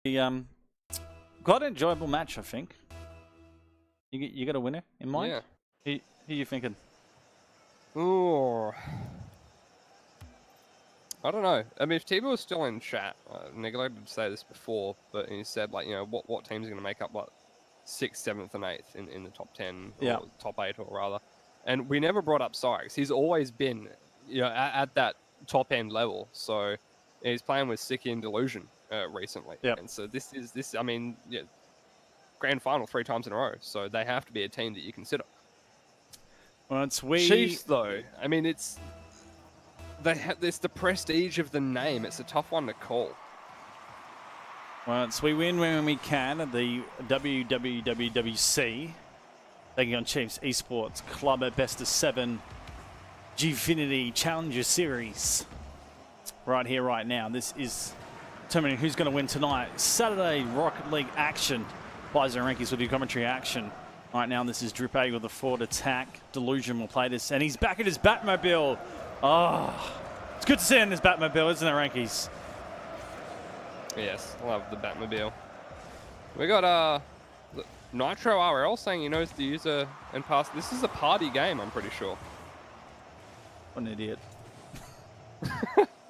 Quite an enjoyable match, I think. You got a winner in mind? Yeah. Who you thinking? Ooh. I don't know. I mean, if Tiba was still in chat, I neglected to say this before, but he said, like, you know, what teams are going to make up, like, 6th, 7th, and 8th in the top 10, or top 8, or rather. And we never brought up Cyrix. He's always been, you know, at that top end level. So he's playing with Sicky and Delusion recently. Yep. And so this, I mean, yeah, grand final 3 times in a row. So they have to be a team that you consider. Well, it's Chiefs, though, I mean, it's the prestige of the name. It's a tough one to call. Well, it's we win when we can at the WWWC. Taking on Chiefs Esports Club at best of 7 Gfinity Challenger Series. Right here, right now. This is determining who's going to win tonight. Saturday Rocket League action. Bison Renkyz with your commentary action. Right now, this is Drip A with a forward attack. Delusion will play this, and he's back at his Batmobile. Oh, it's good to see him in his Batmobile, isn't it, Renkyz? Yes, love the Batmobile. We got Nitro RL saying he knows the user and pass. This is a party game, I'm pretty sure. What an idiot.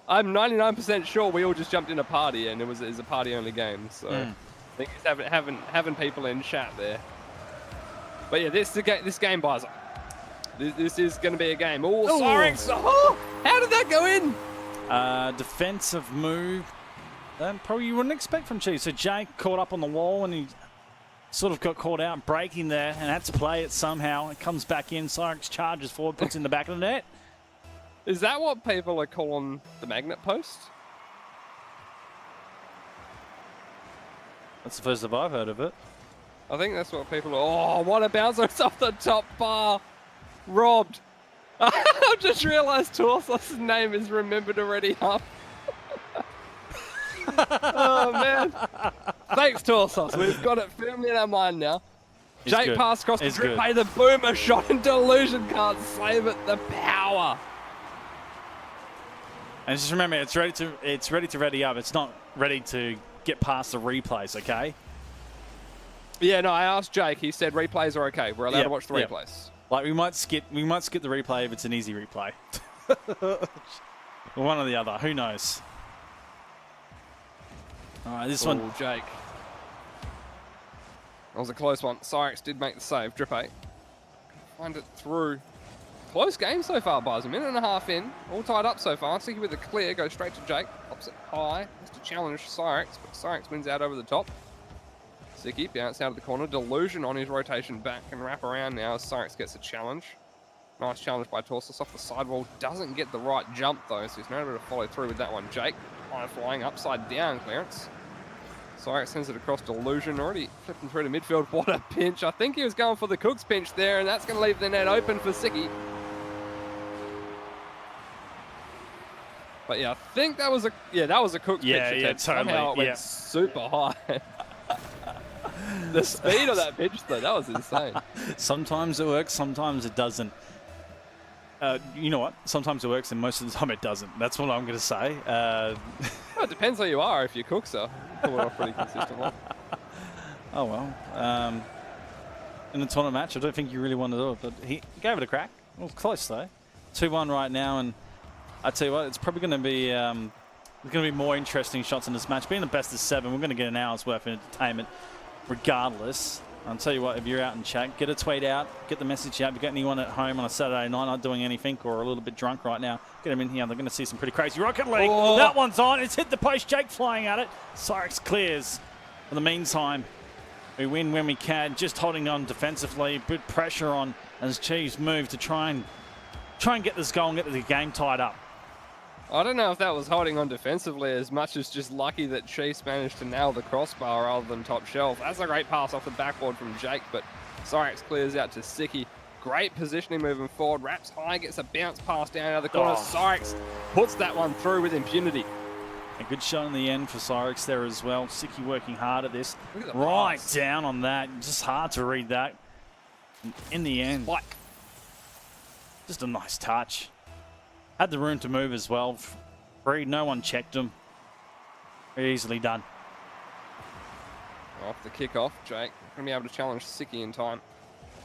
I'm 99% sure we all just jumped in a party and it was a party-only game. So I think he's having people in chat there. But yeah, this game, Bison. This is going to be a game. Oh, Cyrix! Oh, how did that go in? Defensive move. Probably you wouldn't expect from Chiefs. So Jake caught up on the wall and he sort of got caught out breaking there and had to play it somehow. It comes back in. Cyrix charges forward, puts in the back of the net. Is that what people are calling the magnet post? That's the first time I've heard of it. I think that's what people are. Oh, what a bouncer. It's off the top bar. Robbed. I've just realized Torsos' name is remembered already up. Oh, man. Thanks, Torsos. We've got it firmly in our mind now. Jake passed across the Drip A, the boomer shot, and Delusion can't save it. The power. And just remember, it's ready to ready up. It's not ready to get past the replays, okay? Yeah, no, I asked Jake. He said replays are okay. We're allowed to watch the replays. Like we might skip the replay if it's an easy replay. One or the other. Who knows? All right, this one. Jake. That was a close one. Cyrix did make the save. Drip A. Find it through. Close game so far, Buzz. A minute and a half in. All tied up so far. Sticky with the clear. Goes straight to Jake. Pops it high. Has to challenge Cyrix, but Cyrix wins out over the top. Sicky bounce out of the corner. Delusion on his rotation back and wrap around now as Cyrix gets a challenge. Nice challenge by Torsos off the sidewall. Doesn't get the right jump though, so he's not able to follow through with that one. Jake high flying upside down clearance. Cyrix sends it across Delusion, already flipping through to midfield. What a pinch. I think he was going for the Cook's pinch there, and that's going to leave the net open for Sicky. But yeah, I think that was a Cook's pinch. Yeah, attempt. totally. Somehow it went super high. The speed of that pitch, though, that was insane. Sometimes it works, sometimes it doesn't. You know what? Sometimes it works, and most of the time it doesn't. That's what I'm going to say. Well, it depends who you are. If you're Cooks, pull it off pretty consistently. Oh, well. In the tournament match, I don't think you really want to do it, but he gave it a crack. It was close, though. 2-1 right now, and I tell you what, it's probably going to be... there's going to be more interesting shots in this match. Being the best of 7, we're going to get an hour's worth of entertainment regardless. I'll tell you what, if you're out in chat, get a tweet out, get the message out. If you've got anyone at home on a Saturday night not doing anything or a little bit drunk right now, get them in here. They're going to see some pretty crazy Rocket League. Oh. That one's on. It's hit the post. Jake flying at it. Cyrix clears. For the meantime, we win when we can. Just holding on defensively. Good pressure on as Chiefs move to try and get this goal and get the game tied up. I don't know if that was holding on defensively as much as just lucky that Chiefs managed to nail the crossbar rather than top shelf. That's a great pass off the backboard from Jake, but Cyrix clears out to Sicky. Great positioning moving forward. Wraps high, gets a bounce pass down out of the corner. Cyrix puts that one through with impunity. A good shot in the end for Cyrix there as well. Sicky working hard at this. At right down on that. Just hard to read that. In the end, just a nice touch. Had the room to move as well. Free, no one checked him. Very easily done. Off the kickoff, Jake going to be able to challenge Sicky in time.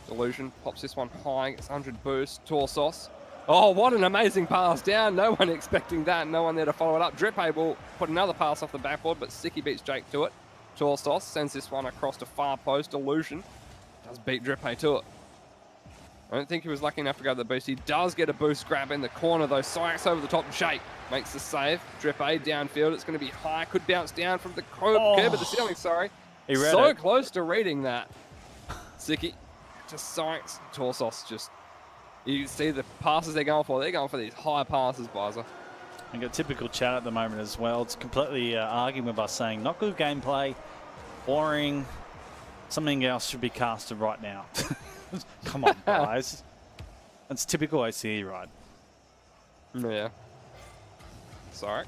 Delusion pops this one high, gets 100 boost. Torsos. Oh, what an amazing pass down. No one expecting that. No one there to follow it up. Drippe will put another pass off the backboard, but Sicky beats Jake to it. Torsos sends this one across to far post. Delusion does beat Drippe to it. I don't think he was lucky enough to go to the boost. He does get a boost grab in the corner, though. Syrex over the top. Jake makes the save. Drippe downfield. It's going to be high. Could bounce down from the curb at the ceiling, sorry. He read so it. Close to reading that. Sicky to Syrex. Torsos just... You can see the passes they're going for. They're going for these high passes, Bizer. I got typical chat at the moment as well. It's completely arguing with us saying, not good gameplay, boring, something else should be casted right now. Come on, guys. That's typical OCE, right? Yeah. Syrex.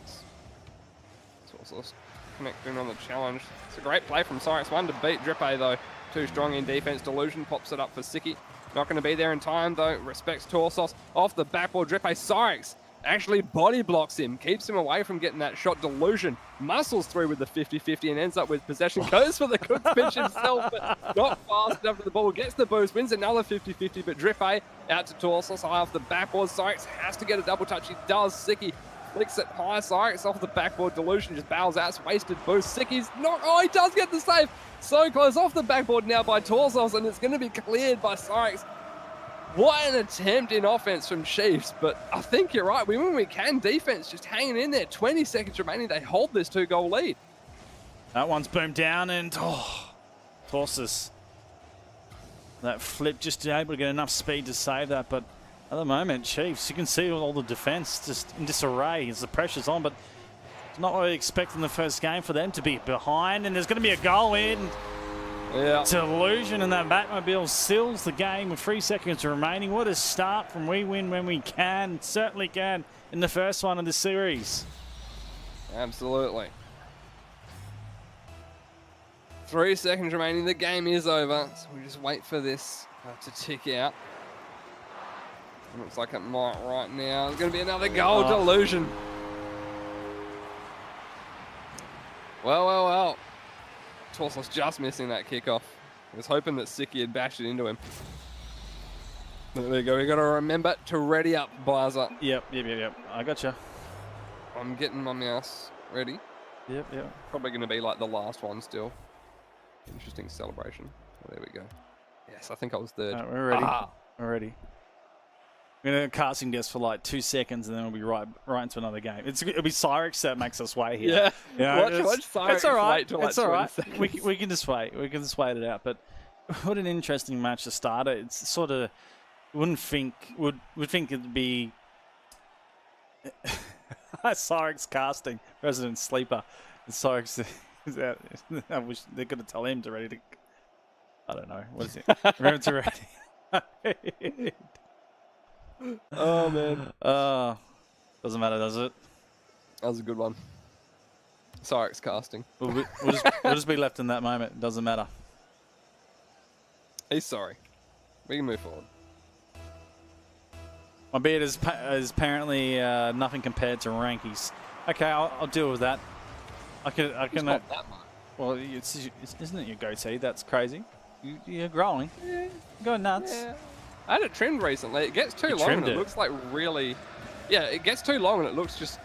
Torsos connecting on the challenge. It's a great play from Syrex. One to beat Drippe, though. Too strong in defense. Delusion pops it up for Sicky. Not going to be there in time, though. Respects Torsos. Off the backboard, Drippe. Syrex actually body blocks him. Keeps him away from getting that shot. Delusion muscles through with the 50-50 and ends up with possession. Goes for the quick pitch himself, but not fast enough to the ball. Gets the boost, wins another 50-50, but Drippe out to Torsos. High off the backboard. Syrex has to get a double touch. He does. Sicky flicks it high. Syrex off the backboard. Delusion just bails out. It's wasted boost. Sicky's not... Oh, he does get the save. So close off the backboard now by Torsos, and it's going to be cleared by Syrex. What an attempt in offense from Chiefs, but I think you're right. We win when we can. Defense just hanging in there. 20 seconds remaining. They hold this 2-goal lead. That one's boomed down, and Torsos. That flip just able to get enough speed to save that, but at the moment, Chiefs, you can see all the defense just in disarray as the pressure's on, but it's not what we expect in the first game for them to be behind, and there's going to be a goal in. Yeah. Delusion, and that Batmobile seals the game with 3 seconds remaining. What a start from we win when we can. Certainly can in the first one of the series. Absolutely. 3 seconds remaining. The game is over. So we just wait for this to tick out. Looks like it might right now. There's going to be another goal. Delusion. Well. Torsos just missing that kickoff. I was hoping that Sicky had bashed it into him. There we go. We got to remember to ready up, Bizer. Yep. I gotcha. I'm getting my mouse ready. Yep. Probably going to be like the last one still. Interesting celebration. Oh, there we go. Yes, I think I was third. Right, we're ready. We're ready. We're going to casting guess for like 2 seconds, and then we'll be right into another game. It'll be Syrex that makes us wait here. Yeah. Watch Syrex. It's all right. Wait till like It's all right. Seconds. We can just wait. We can just wait it out. But what an interesting match to start. It's sort of would think it'd be Syrex casting resident sleeper. And Syrex is out. I wish they're going to tell him to ready to. I don't know. What is it? Remember to ready. Oh, man. Doesn't matter, does it? That was a good one. Syrex casting. We'll just be left in that moment. It doesn't matter. He's sorry. We can move forward. My beard is apparently nothing compared to Renkyz. Okay, I'll deal with that. I can. It's not that much. Well, isn't it your goatee? That's crazy. You're growing. Yeah. You're going nuts. Yeah. I had it trimmed recently. It gets too long and it looks like really... Yeah, it gets too long and it looks just...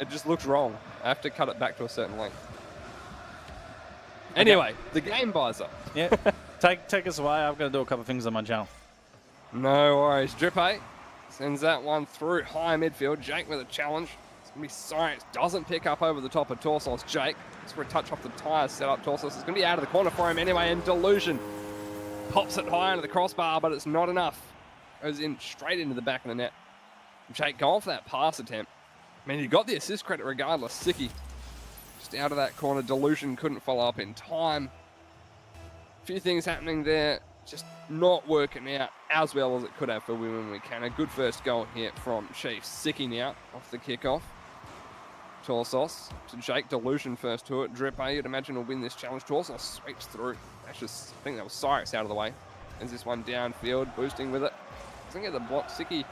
It just looks wrong. I have to cut it back to a certain length. Anyway, the game buys up. Yeah, take us away. I've got to do a couple of things on my channel. No worries. Drippe sends that one through high midfield. Jake with a challenge. It's going to be Syrex. Doesn't pick up over the top of Torsos. Jake, it's for a touch off the tyres set up Torsos. It's going to be out of the corner for him anyway, and Delusion pops it high into the crossbar, but it's not enough. Goes in straight into the back of the net. Jake going for that pass attempt. I mean, he got the assist credit regardless. Sicky just out of that corner. Delusion couldn't follow up in time. A few things happening there. Just not working out as well as it could have for Women We Can. A good first goal here from Chiefs. Sicky now off the kickoff. Torsos to Jake. Delusion first to it. Drippe, you'd imagine, will win this challenge. Torsos sweeps through. Actually, I think that was Syrex out of the way. Sends this one downfield, boosting with it. Doesn't get the block. Sicky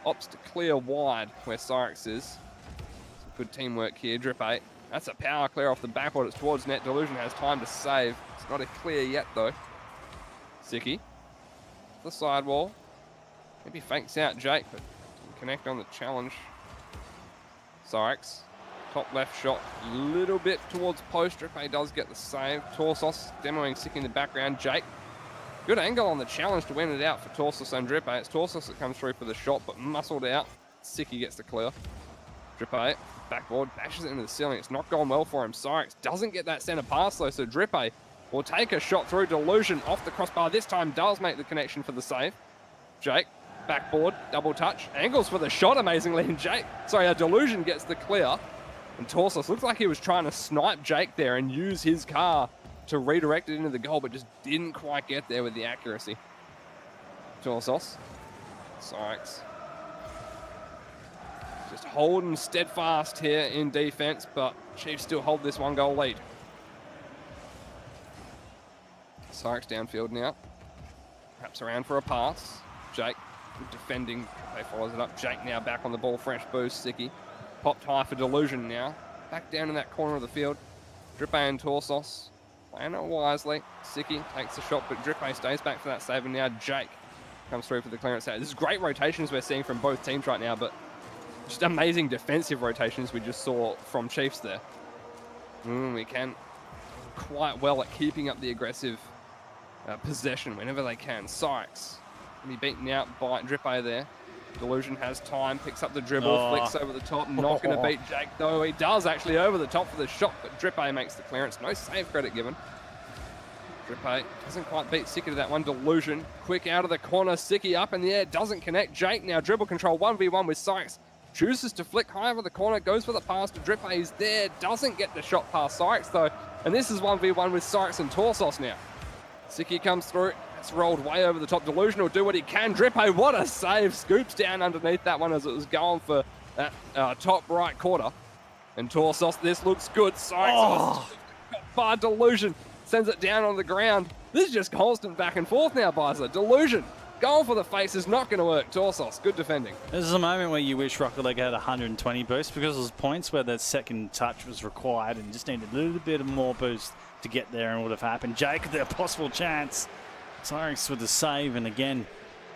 opts to clear wide where Syrex is. Some good teamwork here. Drippe That's a power clear off the backboard. It's towards net. Delusion has time to save. It's not a clear yet, though. Sicky. The sidewall. Maybe fakes out Jake, but didn't connect on the challenge. Cyrix. Top left shot. A little bit towards post. Drippe does get the save. Torsos demoing Sicky in the background. Jake. Good angle on the challenge to win it out for Torsos and Drippe. It's Torsos that comes through for the shot, but muscled out. Sicky gets the clear. Drippe, backboard, bashes it into the ceiling. It's not gone well for him. Cyrix doesn't get that center pass though, so Drippe will take a shot through. Delusion off the crossbar. This time does make the connection for the save. Jake, backboard, double touch. Angles for the shot, amazingly. And Delusion gets the clear. And Torsos looks like he was trying to snipe Jake there and use his car to redirect it into the goal, but just didn't quite get there with the accuracy. Torsos, Cyrix. Just holding steadfast here in defense, but Chiefs still hold this 1-goal lead. Cyrix downfield now. Wraps around for a pass. Jake defending. They follows it up. Jake now back on the ball. Fresh boost. Sicky. Popped high for Delusion now. Back down in that corner of the field. Drippe and Torsos. Playing it wisely. Sicky takes the shot, but Drippe stays back for that save, and now Jake comes through for the clearance. This is great rotations we're seeing from both teams right now, but just amazing defensive rotations we just saw from Chiefs there. We can quite well at keeping up the aggressive possession whenever they can. Cyrix can be beaten out by Drippe there. Delusion has time, picks up the dribble, flicks over the top. Not going to beat Jake, though. He does actually over the top for the shot, but Drippe makes the clearance. No save credit given. Drippe doesn't quite beat Sicky to that one. Delusion, quick out of the corner. Sicky up in the air, doesn't connect. Jake now dribble control, 1v1 with Cyrix. Chooses to flick high over the corner, goes for the pass to Drippe. He's there, doesn't get the shot past Cyrix, though. And this is 1v1 with Cyrix and Torsos now. Sicky comes through. It's rolled way over the top. Delusion will do what he can. Drippe, what a save. Scoops down underneath that one as it was going for that top right quarter. And Torsos, this looks good. Cyrix by Delusion. Sends it down on the ground. This is just constant back and forth now, Bizer. Delusion going for the face is not going to work. Torsos, good defending. This is a moment where you wish Rocket League had 120 boost, because there's points where that second touch was required and just needed a little bit of more boost to get there, and it would have happened. Jake, the possible chance. Cyrix with the save, and again,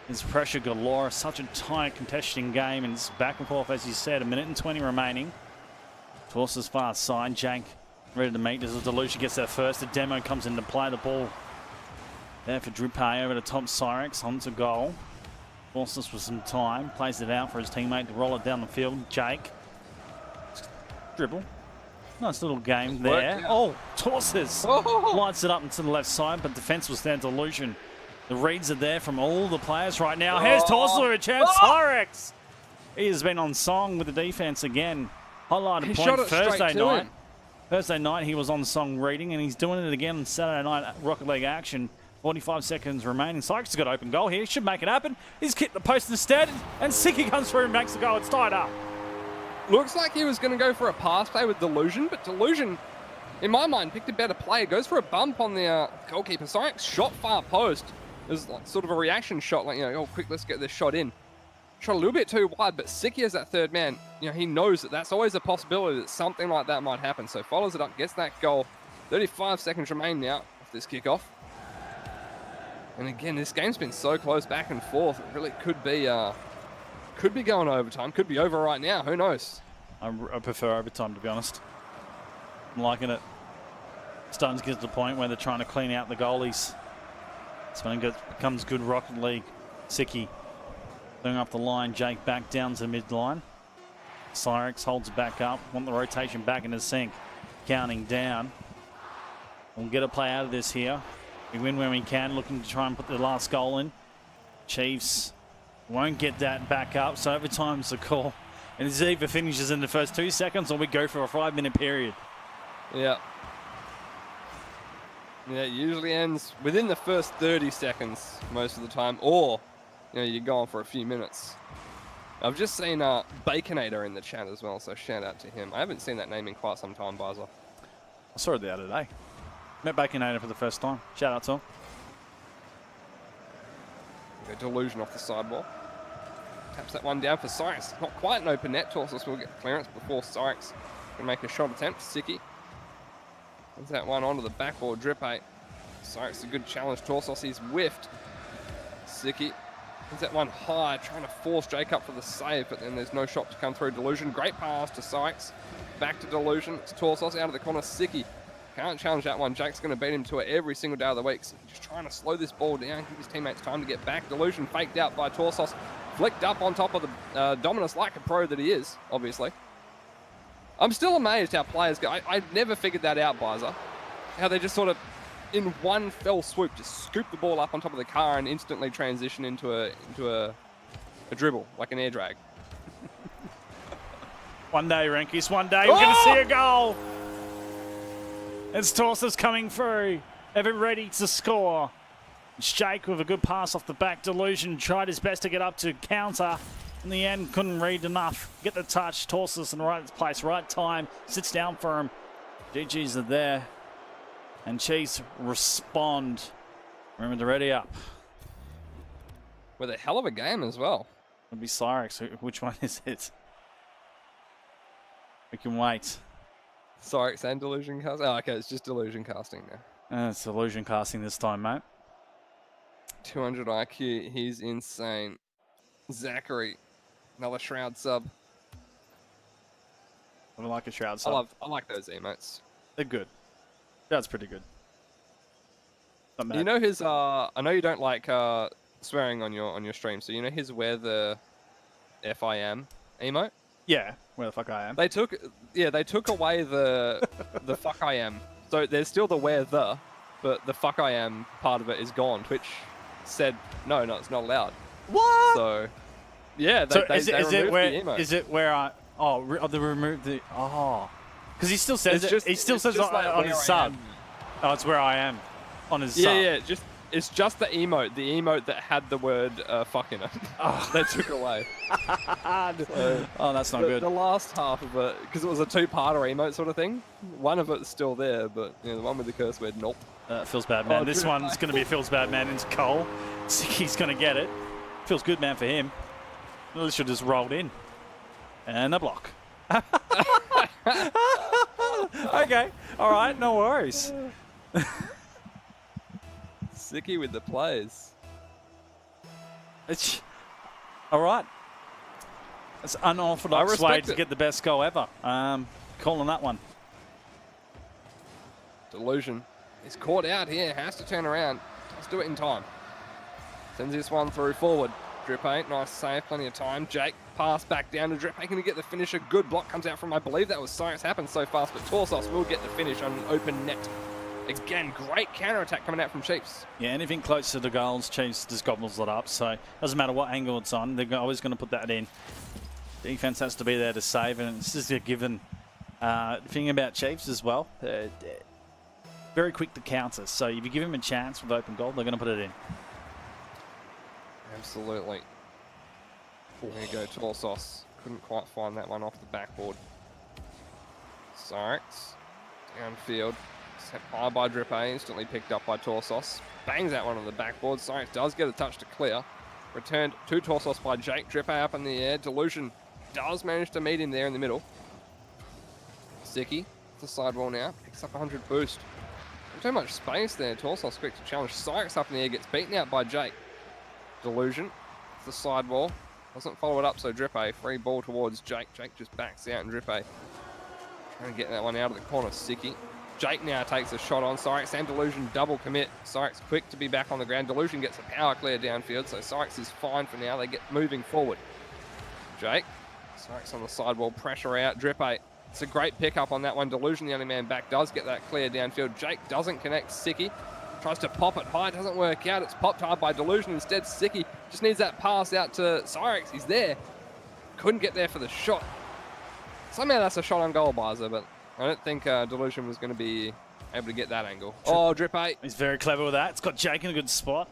there's pressure galore. Such a tight contesting game, and it's back and forth, as you said. 1:20 remaining. Torsos far side. Jake ready to meet. As the Delusion gets there first. The demo comes into play. The ball there for Drippe over the top. Cyrix onto goal. Torsos with some time. Plays it out for his teammate to roll it down the field. Jake. Dribble. Nice little game there. Oh, Torsos lights it up into the left side, but defense was there. Delusion. The reads are there from all the players right now. Here's Torsos with a chance. Cyrix. He has been on song with the defense again. Highlighted point Thursday night. Thursday night he was on song reading, and he's doing it again on Saturday night Rocket League action. 45 seconds remaining. Cyrix has got an open goal here. He should make it happen. He's kicked the post instead, and Sicky comes through and makes the goal. It's tied up. Looks like he was going to go for a pass play with Delusion, but Delusion, in my mind, picked a better play. Goes for a bump on the goalkeeper. Cyrix shot far post. It was like sort of a reaction shot, like, oh, quick, let's get this shot in. Shot a little bit too wide, but Sicky as that third man, he knows that that's always a possibility that something like that might happen. So follows it up, gets that goal. 35 seconds remain now off this kickoff. And again, this game's been so close back and forth. It really could be going overtime. Could be over right now. Who knows? I prefer overtime, to be honest. I'm liking it. Starting to get to the point where they're trying to clean out the goalies. It's when it becomes good Rocket League. Sicky going up the line. Jake back down to the midline. Cyrix holds it back up. Want the rotation back in the sync. Counting down. We'll get a play out of this here. We win when we can. Looking to try and put the last goal in. Chiefs won't get that back up, so overtime's the call. And it either finishes in the first 2 seconds or we go for a 5-minute period. Yeah. Yeah, it usually ends within the first 30 seconds most of the time, or you're going for a few minutes. I've just seen Baconator in the chat as well, so shout out to him. I haven't seen that name in quite some time, Bizer. I saw it the other day. Met Baconator for the first time. Shout out to him. Delusion off the sidewall. Taps that one down for Cyrix. Not quite an open net. Torsos will get clearance before Cyrix Gonna make a shot attempt. Sicky. Sends that one onto the backboard. Drippay. Sorry, it's a good challenge. Torsos, he's whiffed. Sicky. Sends that one high, trying to force Jake up for the save, but then there's no shot to come through. Delusion, great pass to Sykes. Back to Delusion. It's Torsos out of the corner. Sicky. Can't challenge that one. Jake's going to beat him to it every single day of the week. So just trying to slow this ball down, give his teammates time to get back. Delusion faked out by Torsos. Flicked up on top of the Dominus like a pro that he is, obviously. I'm still amazed how players go. I never figured that out, Bizer. How they just sort of, in one fell swoop, just scoop the ball up on top of the car and instantly transition into a dribble, like an air drag. One day, Renkyz, one day, we're going to see a goal. It's Torsos coming through. Ever ready to score. It's Jake with a good pass off the back. Delusion tried his best to get up to counter. In the end, couldn't read enough. Get the touch. Torsos in the right place, right time. Sits down for him. GGs are there. And Chiefs respond. Remember to ready up. With a hell of a game as well. It'll be Cyrex. Which one is it? We can wait. Cyrex and Delusion casting? Oh, okay, it's just Delusion casting now. It's Illusion casting this time, mate. 200 IQ. He's insane. Zachary. Another Shroud sub. I like a Shroud sub. I like those emotes. They're good. That's pretty good. Not bad. You know his I know you don't like swearing on your stream, so you know his where the FIM emote? Yeah, where the fuck I am. They took away the the fuck I am. So there's still the where the, but the fuck I am part of it is gone. Twitch said no, it's not allowed. What? So yeah, they removed the emote. Is it where I they removed the because he still says he still says like on his sub. Oh, it's where I am on his sub. Yeah, it's just the emote that had the word fuck in it. Oh. They took away. So oh, that's not good. The last half of it, because it was a two-parter emote sort of thing, one of it's still there, but the one with the curse word, nope. Feels bad, man. This one's going to be a feels bad, man. It's Cole. He's going to get it. Feels good, man, for him. At least just rolled in. And a block. Okay. All right. No worries. Sicky with the plays. It's all right. It's unorthodox way to get the best goal ever. Calling that one. Delusion. He's caught out here. Has to turn around. Let's do it in time. Sends this one through forward. Drippay, nice save, plenty of time. Jake, pass back down to Drippay. Can he get the finish? A good block comes out from, I believe that was Science. Happened so fast, but Torsos will get the finish on an open net. Again, great counter-attack coming out from Chiefs. Yeah, anything close to the goals, Chiefs just gobbles it up. So doesn't matter what angle it's on, they're always going to put that in. Defense has to be there to save, and it's just a given thing about Chiefs as well. Very quick to counter. So if you give them a chance with open goal, they're going to put it in. Absolutely. There you go, Torsos. Couldn't quite find that one off the backboard. Sykes. Downfield. Set high by Drippay. Instantly picked up by Torsos. Bangs that one on the backboard. Sykes does get a touch to clear. Returned to Torsos by Jake. Drippay up in the air. Delusion does manage to meet him there in the middle. Sicky. The sidewall now. Picks up 100 boost. Not too much space there. Torsos quick to challenge. Sykes up in the air. Gets beaten out by Jake. Delusion. It's the sidewall. Doesn't follow it up, so Drippay. Free ball towards Jake. Jake just backs out, and Drippay trying to get that one out of the corner. Sicky. Jake now takes a shot on Sykes, and Delusion double commit. Sykes quick to be back on the ground. Delusion gets a power clear downfield, so Sykes is fine for now. They get moving forward. Jake. Sykes on the sidewall. Pressure out. Drippay. It's a great pickup on that one. Delusion, the only man back, does get that clear downfield. Jake doesn't connect. Sicky. Tries to pop it high, doesn't work out. It's popped high by Delusion. Instead, Sicky just needs that pass out to Cyrex. He's there. Couldn't get there for the shot. Somehow that's a shot on goal, Bizer, but I don't think Delusion was going to be able to get that angle. Oh, Drippay. He's very clever with that. It's got Jake in a good spot.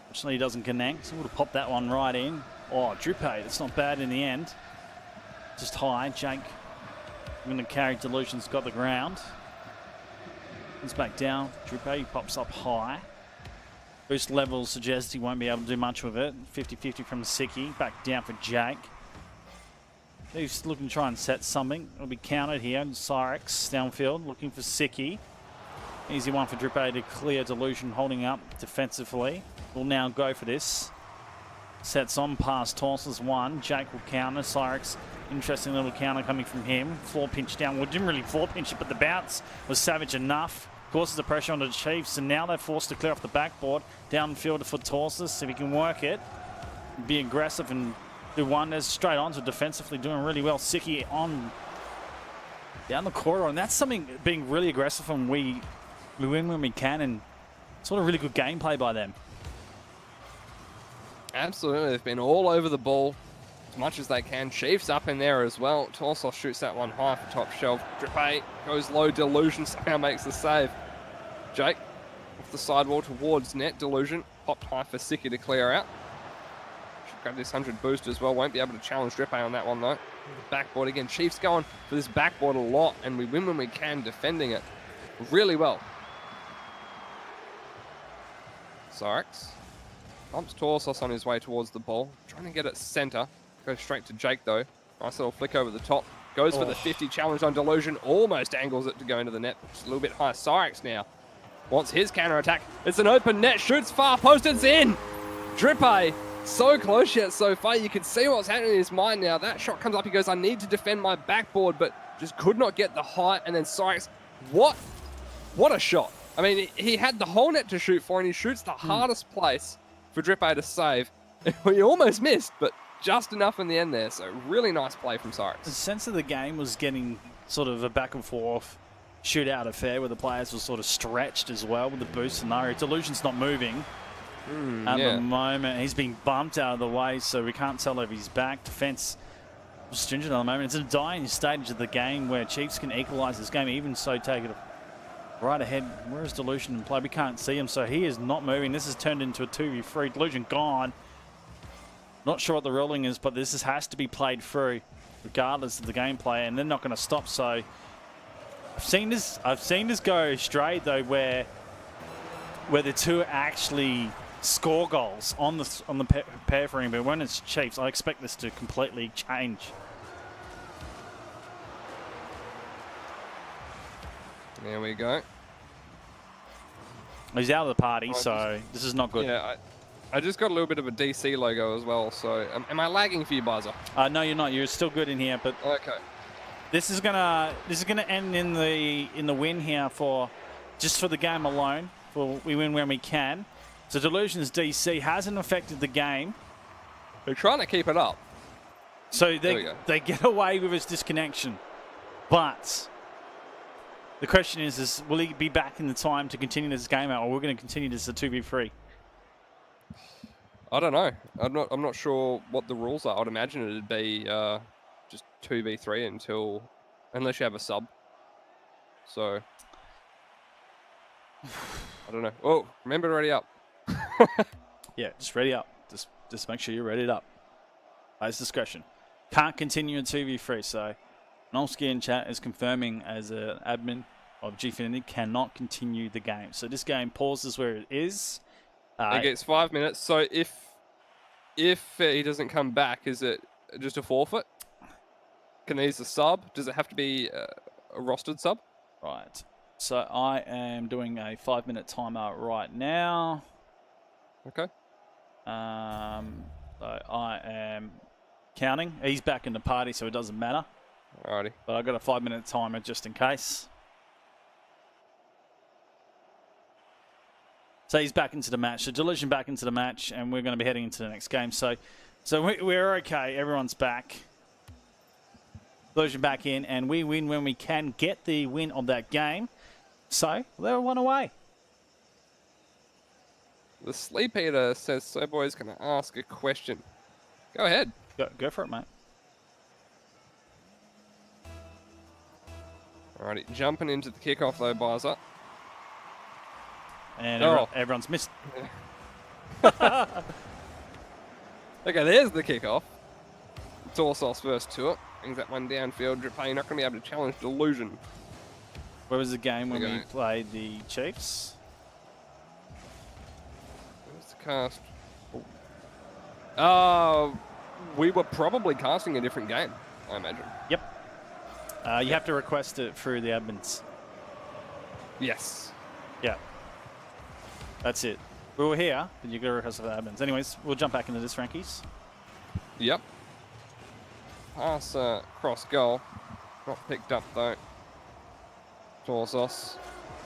Fortunately, he doesn't connect, so would have popped that one right in. Oh, Drippay, that's not bad in the end. Just high. Jake, I'm going to carry. Delusion's got the ground. Comes back down. Drippay pops up high. Boost levels suggest he won't be able to do much with it. 50-50 from Sicky. Back down for Jake. He's looking to try and set something. It'll be countered here. Cyrix downfield looking for Sicky. Easy one for Drippay to clear. Delusion holding up defensively. Will now go for this. Sets on past Torsus one. Jake will counter. Cyrix, interesting little counter coming from him. Floor pinch down. Well, didn't really floor pinch it, but the bounce was savage enough. Causes the pressure on the Chiefs, and now they're forced to clear off the backboard. Downfield for Torsus. If he can work it, be aggressive and do wonders. Straight on to defensively, doing really well. Sicky on down the corridor, and that's something being really aggressive, and we win when we can, and sort of really good gameplay by them. Absolutely, they've been all over the ball as much as they can. Chiefs up in there as well. Torsos shoots that one high for top shelf. Drippay goes low. Delusion somehow makes the save. Jake off the sidewall towards net. Delusion popped high for Sicky to clear out. Should grab this 100 boost as well. Won't be able to challenge Drippay on that one though. Backboard again. Chiefs going for this backboard a lot, and we win when we can, defending it really well. Cyrix bumps Torsos on his way towards the ball. Trying to get it center. Goes straight to Jake though. Nice little flick over the top. Goes for the 50 challenge on Delusion. Almost angles it to go into the net. Just a little bit high. Cyrix now wants his counter attack. It's an open net. Shoots far post. It's in. Drippay so close yet so far. You can see what's happening in his mind now. That shot comes up. He goes, I need to defend my backboard, but just could not get the height. And then Cyrix, what a shot. I mean, he had the whole net to shoot for, and he shoots the hardest place for Drippay to save. He almost missed, but just enough in the end there. So really nice play from Cyrix. The sense of the game was getting sort of a back and forth shootout affair where the players were sort of stretched as well with the boost scenario. Delusion's not moving at the moment. He's being bumped out of the way, so we can't tell if he's back. Defense was stringent at the moment. It's a dying stage of the game where Chiefs can equalize this game, even so take it right ahead. Where is Delusion in play? We can't see him, so he is not moving. This has turned into a 2v3. Delusion gone. Not sure what the ruling is, but this has to be played through regardless of the gameplay, and they're not going to stop. So I've seen this go straight though, where the two actually score goals on the periphery, but when it's Chiefs, I expect this to completely change. There we go. He's out of the party, so this is not good. Yeah, I just got a little bit of a DC logo as well, so am I lagging for you, Buzzer? No, you're not. You're still good in here, but okay. This is gonna end in the win here for the game alone. For we win when we can. So Delusion's DC hasn't affected the game. They're trying to keep it up. So they get away with his disconnection, but the question is will he be back in the time to continue this game out, or we're going to continue this as a 2v3? I don't know. I'm not sure what the rules are. I'd imagine it'd be just 2v3 unless you have a sub. So I don't know. Oh, remember to ready up. Yeah, just ready up. Just make sure you're ready up. At his discretion. Can't continue in 2v3. So Nolski in chat is confirming as an admin of Gfinity cannot continue the game. So this game pauses where it is. It gets 5 minutes. So if he doesn't come back, is it just a forfeit? Can he use a sub? Does it have to be a rostered sub? Right. So I am doing a 5-minute timeout right now. Okay. So I am counting. He's back in the party, so it doesn't matter. Alrighty. But I've got a 5-minute timer just in case. So he's back into the match. So Delusion back into the match, and we're going to be heading into the next game. So we're okay. Everyone's back. Delusion back in, and we win when we can get the win of that game. So they're one away. The Sleep Eater says, so boy's going to ask a question. Go ahead. Go for it, mate. Alrighty, jumping into the kickoff though, Bizer. And everyone's missed. Okay, there's the kickoff. Torsos first to it. Brings that one downfield. Drippay not going to be able to challenge Delusion. Where was the game when we played the Chiefs? Where's the cast? We were probably casting a different game. I imagine. Yep. You have to request it through the admins. Yes. Yeah. That's it. We were here, but you got to request it for the admins. Anyways, we'll jump back into this, Renkyz. Yep. Pass cross goal. Not picked up though. Torsos.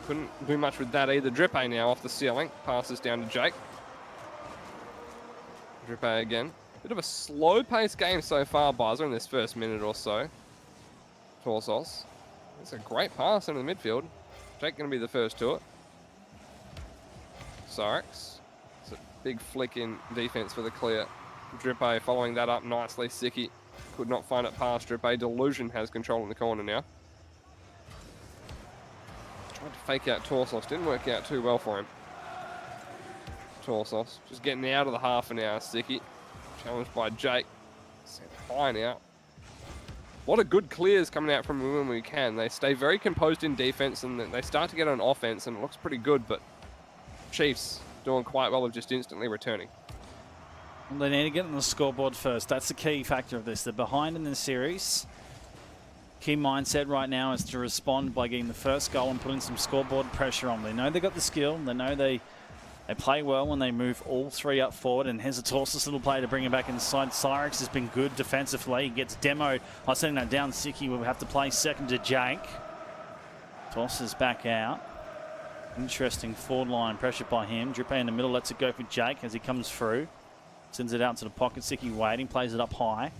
Couldn't do much with that either. Drippe now off the ceiling. Passes down to Jake. Drippe again. Bit of a slow-paced game so far, Buzzer, in this first minute or so. Torsos. It's a great pass into the midfield. Jake going to be the first to it. Sarks. It's a big flick in defense for the clear. Drippe following that up nicely. Siki could not find it past Drippe. Delusion has control in the corner now. Tried to fake out Torsos. Didn't work out too well for him. Torsos just getting out of the half an hour. Siki challenged by Jake. Sent high now. A lot of good clears coming out from when we can. They stay very composed in defense and they start to get on offense and it looks pretty good, but Chiefs doing quite well of just instantly returning. They need to get on the scoreboard first. That's the key factor of this. They're behind in the series. Key mindset right now is to respond by getting the first goal and putting some scoreboard pressure on. They know they got the skill. They know they play well when they move all three up forward. And here's a Torsos little play to bring him back inside. Cyrix has been good defensively. He gets demoed. I sending that down. Siki will have to play second to Jake. Tosses back out. Interesting forward line pressure by him. Drippe in the middle lets it go for Jake as he comes through. Sends it out to the pocket. Siki waiting. Plays it up high.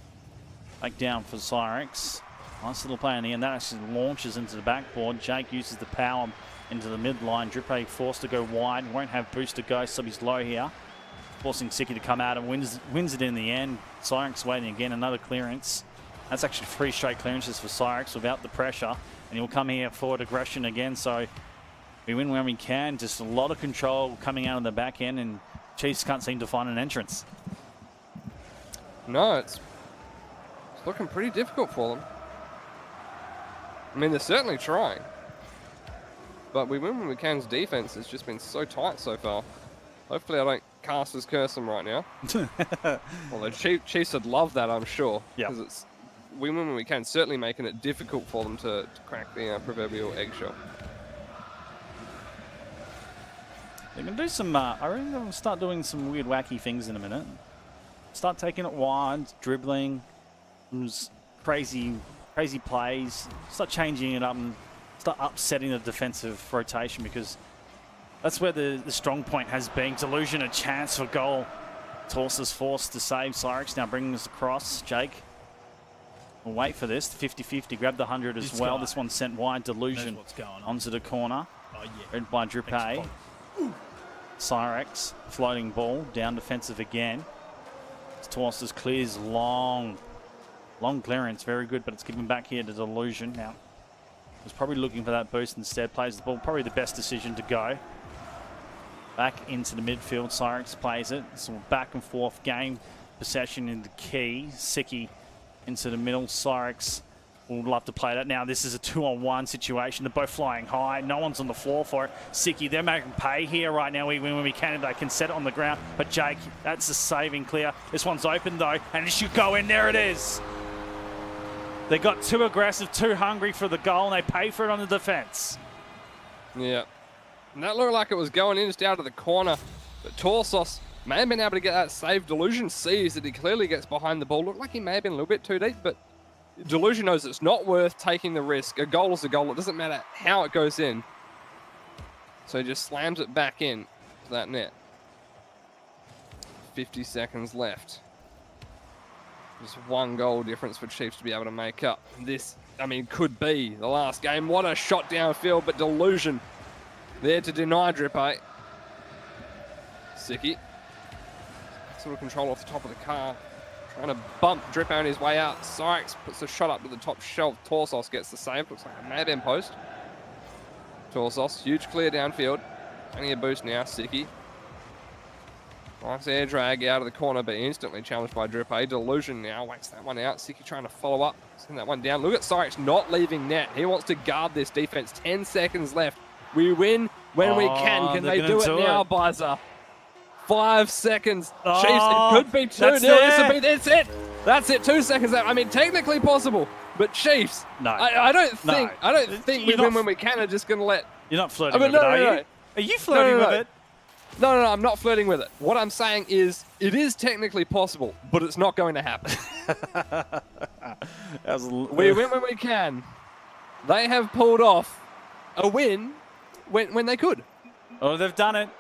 Back down for Cyrix. Nice little play in the end. That actually launches into the backboard. Jake uses the power into the midline. Drippe forced to go wide. Won't have boost to go, so he's low here. Forcing Siki to come out and wins it in the end. Cyrix waiting again. Another clearance. That's actually 3 straight clearances for Cyrix without the pressure. And he'll come here forward aggression again. So we win when we can. Just a lot of control coming out of the back end, and Chiefs can't seem to find an entrance. No, it's looking pretty difficult for them. I mean, they're certainly trying. But we win when we can's defense has just been so tight so far. Hopefully I don't cast as curse them right now. Well, the Chiefs would love that, I'm sure. Yeah. Because it's we win when we can, certainly making it difficult for them to crack the proverbial eggshell. They're going to do some, I reckon they'll start doing some weird wacky things in a minute. Start taking it wide, dribbling, crazy plays, start changing it up and start upsetting the defensive rotation, because that's where the strong point has been. Delusion, a chance for goal. Torsos forced to save. Cyrix now bringing us across. Jake will wait for this. 50-50, grab the 100 as well. This one's sent wide. Delusion onto the corner. Read by Drippe. Cyrix, floating ball, down defensive again. Torsos clears long clearance, very good, but it's given back here to Delusion. Now, was probably looking for that boost instead. Plays the ball, probably the best decision to go. Back into the midfield, Cyrix plays it. It's a back and forth game. Possession in the key. Siki into the middle. Cyrix would love to play that. Now this is a 2-on-1 situation. They're both flying high. No one's on the floor for it. Siki, they're making pay here right now. We win when we can. They can set it on the ground. But Jake, that's a saving clear. This one's open though, and it should go in. There it is. They got too aggressive, too hungry for the goal, and they pay for it on the defense. Yeah. And that looked like it was going in just out of the corner. But Torsos may have been able to get that save. Delusion sees that he clearly gets behind the ball. Looked like he may have been a little bit too deep, but Delusion knows it's not worth taking the risk. A goal is a goal. It doesn't matter how it goes in. So he just slams it back in to that net. 50 seconds left. Just 1 goal difference for Chiefs to be able to make up. This, I mean, could be the last game. What a shot downfield, but Delusion there to deny Drippe. Siki. Sort of control off the top of the car. Trying to bump Drippe on his way out. Cyrix puts a shot up to the top shelf. Torsos gets the save. Looks like a mad end post. Torsos, huge clear downfield. Only a boost now. Siki. Nice air drag out of the corner, but instantly challenged by Drippe. Delusion now waits that one out. Siki trying to follow up. Send that one down. Look at Cyrix not leaving net. He wants to guard this defense. 10 seconds left. We win when we can. Can they do it now, Buzzer? 5 seconds. Chiefs, it could be 2-0. This would be it. That's it. 2 seconds out. I mean, technically possible, but Chiefs. No. I don't think. No. I don't think we win when we can. Are just going to let. You're not flirting with it, are you? Are you flirting with it? No, I'm not flirting with it. What I'm saying is, it is technically possible, but it's not going to happen. We win when we can. They have pulled off a win when they could. Oh, they've done it.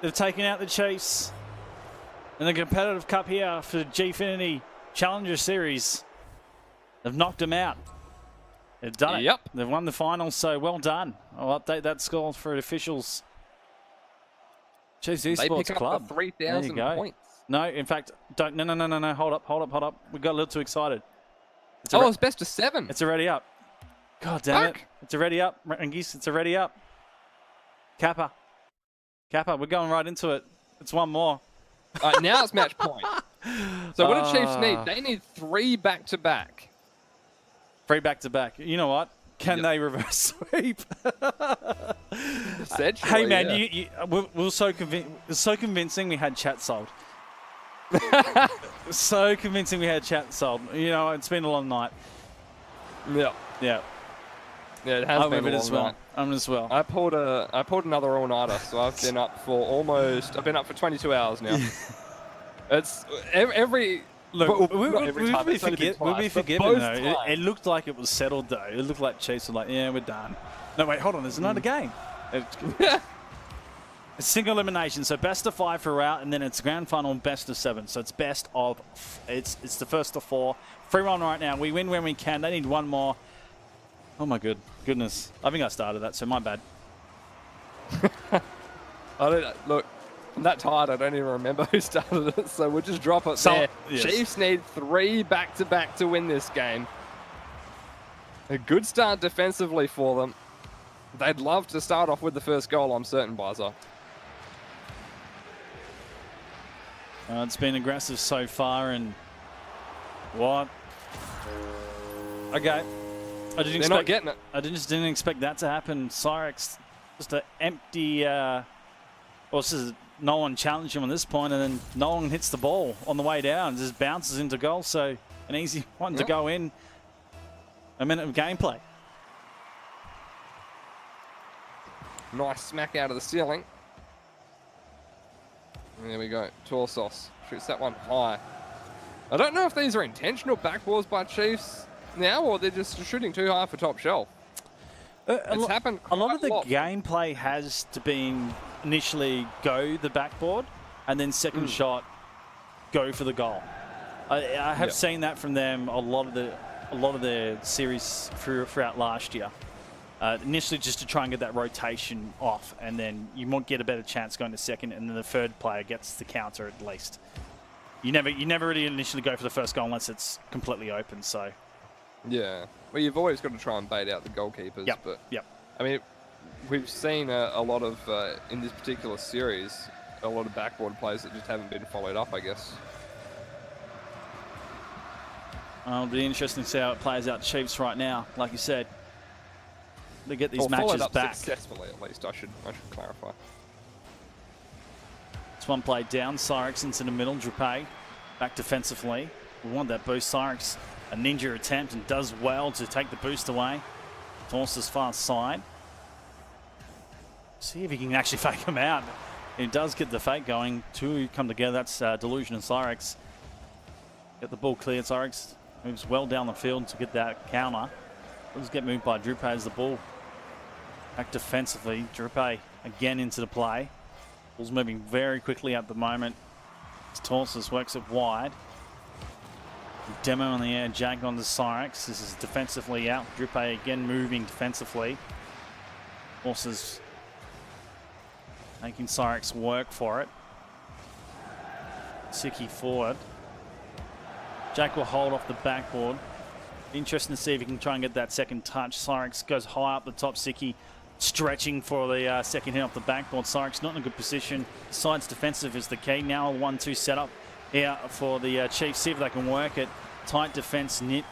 They've taken out the Chiefs in the competitive cup here for the Gfinity Challenger Series. They've knocked them out. They've done it. Yep. They've won the final, so well done. I'll update that score for the officials. Chiefs Esports They pick up Club. the 3,000 points. No, in fact, don't. No. Hold up. We got a little too excited. It's best of 7. It's already up. God damn it. It's already up. Renkyz, it's already up. Kappa, we're going right into it. It's one more. Now it's match point. So what do Chiefs need? They need 3 back-to-back. 3 back-to-back. You know what? Can they reverse sweep? Hey, man, yeah. we were so convincing we had chat sold. So convincing we had chat sold. You know, it's been a long night. Yeah. Yeah. Yeah, it has been a long night. I'm as well. I pulled another all-nighter, so I've been up for 22 hours now. It's every... Look, we'll be forgiven, though. It looked like it was settled, though. It looked like Chiefs were like, yeah, we're done. No, wait, hold on. There's another game. It's single elimination, so best of 5 for route, and then it's grand final best of 7. So it's best of... It's the first of 4. 3-1 right now. We win when we can. They need one more. Oh, my goodness. I think I started that, so my bad. Look, I'm that tired, I don't even remember who started it, so we'll just drop it there. Yes. Chiefs need 3 back-to-back to win this game. A good start defensively for them. They'd love to start off with the first goal, I'm certain, Bizer. It's been aggressive so far, and what? Okay. They're not getting it. I just didn't expect that to happen. Cyrex, just an empty... no one challenged him on this point, and then no one hits the ball on the way down. Just bounces into goal, so an easy one to go in. A minute of gameplay. Nice smack out of the ceiling. And there we go. Torsos shoots that one high. I don't know if these are intentional backballs by Chiefs now, or they're just shooting too high for top shelf. It's happened a lot of the gameplay has to be initially go the backboard, and then second shot go for the goal. I have seen that from them a lot of the series throughout last year. Initially just to try and get that rotation off, and then you might get a better chance going to second, and then the third player gets the counter at least. You never really initially go for the first goal unless it's completely open. So yeah, well, you've always got to try and bait out the goalkeepers. But I mean, we've seen a lot of in this particular series, a lot of backboard plays that just haven't been followed up, I guess. It'll be interesting to see how it plays out. Chiefs right now, like you said, they get these matches back successfully. At least I should clarify. It's one play down. Cyrex into the middle. Drupe back defensively. We want that boost. Cyrex a ninja attempt and does well to take the boost away. Tosses far side. See if he can actually fake him out. He does get the fake going. 2 come together. That's Delusion and Cyrex. Get the ball cleared. Cyrex moves well down the field to get that counter. Does get moved by Drupe as the ball back defensively. Drupe again into the play. Ball's moving very quickly at the moment. Torsus works it wide. Demo on the air, Jag on the Cyrex. This is defensively out. Drupe again moving defensively. Torsus making Cyrex work for it. Siki forward. Jack will hold off the backboard. Interesting to see if he can try and get that second touch. Cyrex goes high up the top. Siki stretching for the second hit off the backboard. Cyrex not in a good position. Sides defensive is the key. Now a 1-2 setup here for the Chiefs. See if they can work it. Tight defense knit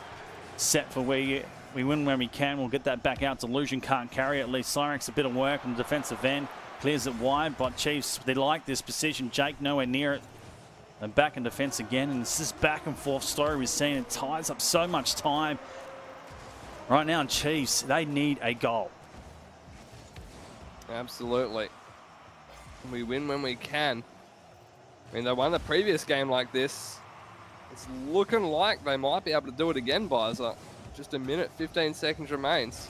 set for we win when we can. We'll get that back out. Delusion can't carry it. At least Cyrex a bit of work on the defensive end. Clears it wide, but Chiefs, they like this position. Jake nowhere near it. And back in defense again, and this is back and forth story we've seen. It ties up so much time. Right now, Chiefs, they need a goal. Absolutely. We win when we can. I mean, they won the previous game like this. It's looking like they might be able to do it again, Bizer. Just a minute, 15 seconds remains.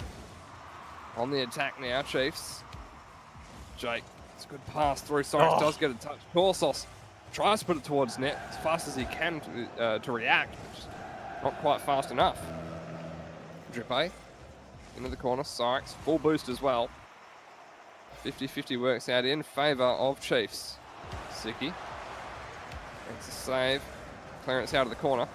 On the attack now, Chiefs. Jake, it's a good pass through. Cyrus does get a touch. Corsos tries to put it towards net as fast as he can to react, but just not quite fast enough. Drippe into the corner. Cyrus, full boost as well. 50-50 works out in favour of Chiefs. Siki. It's a save. Clearance out of the corner.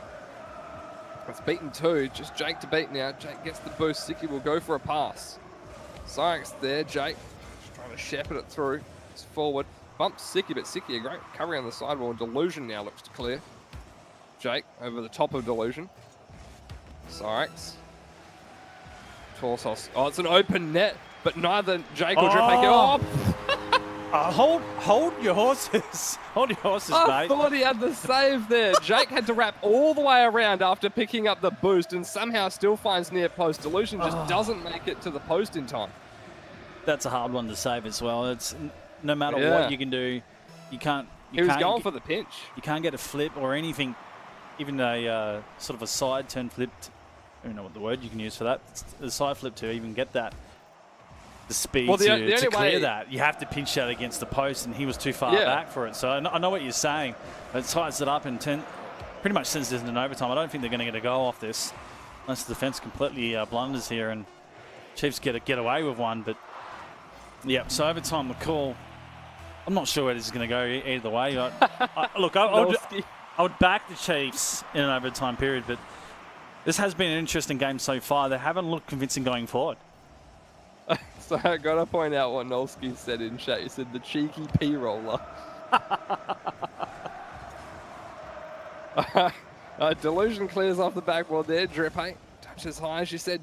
It's beaten 2. Just Jake to beat now. Jake gets the boost. Siki will go for a pass. Cyrus there. Jake just trying to shepherd it through. It's forward. Bumps Siki, but Siki a great recovery on the sidewall. Delusion now looks to clear. Jake over the top of Delusion. Cyrus. Torsos. Oh, it's an open net, but neither Jake or Drippe go. Hold your horses. Hold your horses, mate. I thought he had the save there. Jake had to wrap all the way around after picking up the boost and somehow still finds near post. Delusion just doesn't make it to the post in time. That's a hard one to save as well. It's no matter what you can do, you can't. He was going for the pinch. You can't get a flip or anything, even a sort of a side turn flip. I don't know what the word you can use for that. It's a side flip to even get that. The speed to clear that. You have to pinch that against the post, and he was too far back for it. So I know what you're saying. It ties it up and pretty much sends it into overtime. I don't think they're going to get a goal off this unless the defense completely blunders here and Chiefs get away with one. But yeah, so overtime the call. I'm not sure where this is going to go either way. Look, I would back the Chiefs in an overtime period, but this has been an interesting game so far. They haven't looked convincing going forward. So I got to point out what Nolsky said in chat. He said the cheeky P-roller. Delusion clears off the backboard there. Drippe touches high, as you said.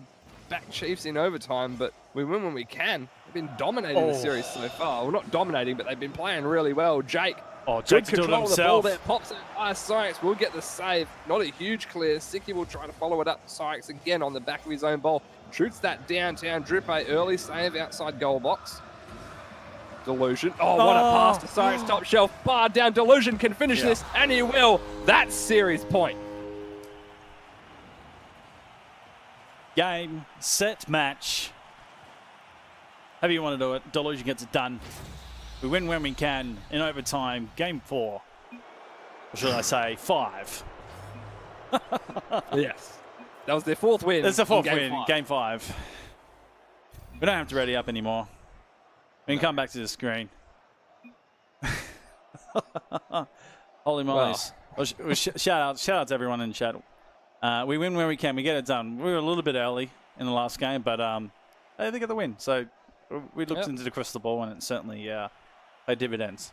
Back Chiefs in overtime, but we win when we can. They've been dominating the series so far. Well, not dominating, but they've been playing really well. Jake. Jake's good control doing of the ball himself. there. Pops it. Cyrus will get the save. Not a huge clear. Siki will try to follow it up. Cyrus again on the back of his own ball. Shoots that downtown. Drippe early save outside goal box. Delusion. Oh, what a pass to Cyrus. Top shelf. Bar down. Delusion can finish this, and he will. That's series point. Game, set, match. However you want to do it. Delusion gets it done. We win when we can in overtime. Game 4. Or should I say 5? Yes. That was their 4th win. That's the 4th in win. Game 5. We don't have to ready up anymore. We can come back to the screen. Holy mollies. Well, shout out to everyone in chat. We win when we can. We get it done. We were a little bit early in the last game, but they get the win. So we looked into the crystal ball, and it certainly paid dividends.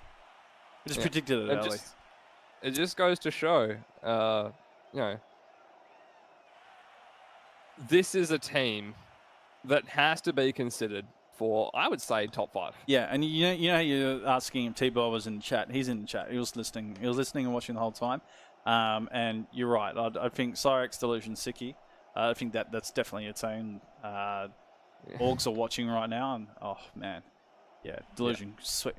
We just predicted it early. It just goes to show, you know, this is a team that has to be considered for, I would say, top 5. Yeah, and you know, you're asking if T-Ball was in the chat. He's in the chat. He was listening. He was listening and watching the whole time. And you're right. I think Cyrix, Delusion, Siki. I think that's definitely its own. Orgs are watching right now, and oh man, yeah, Delusion, sweet,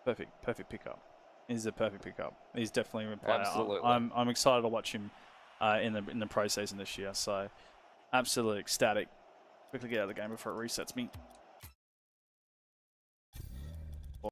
perfect pickup. He's a perfect pickup. He's definitely a player. Absolutely. I'm excited to watch him in the pro season this year. So absolutely ecstatic. Quickly get out of the game before it resets me.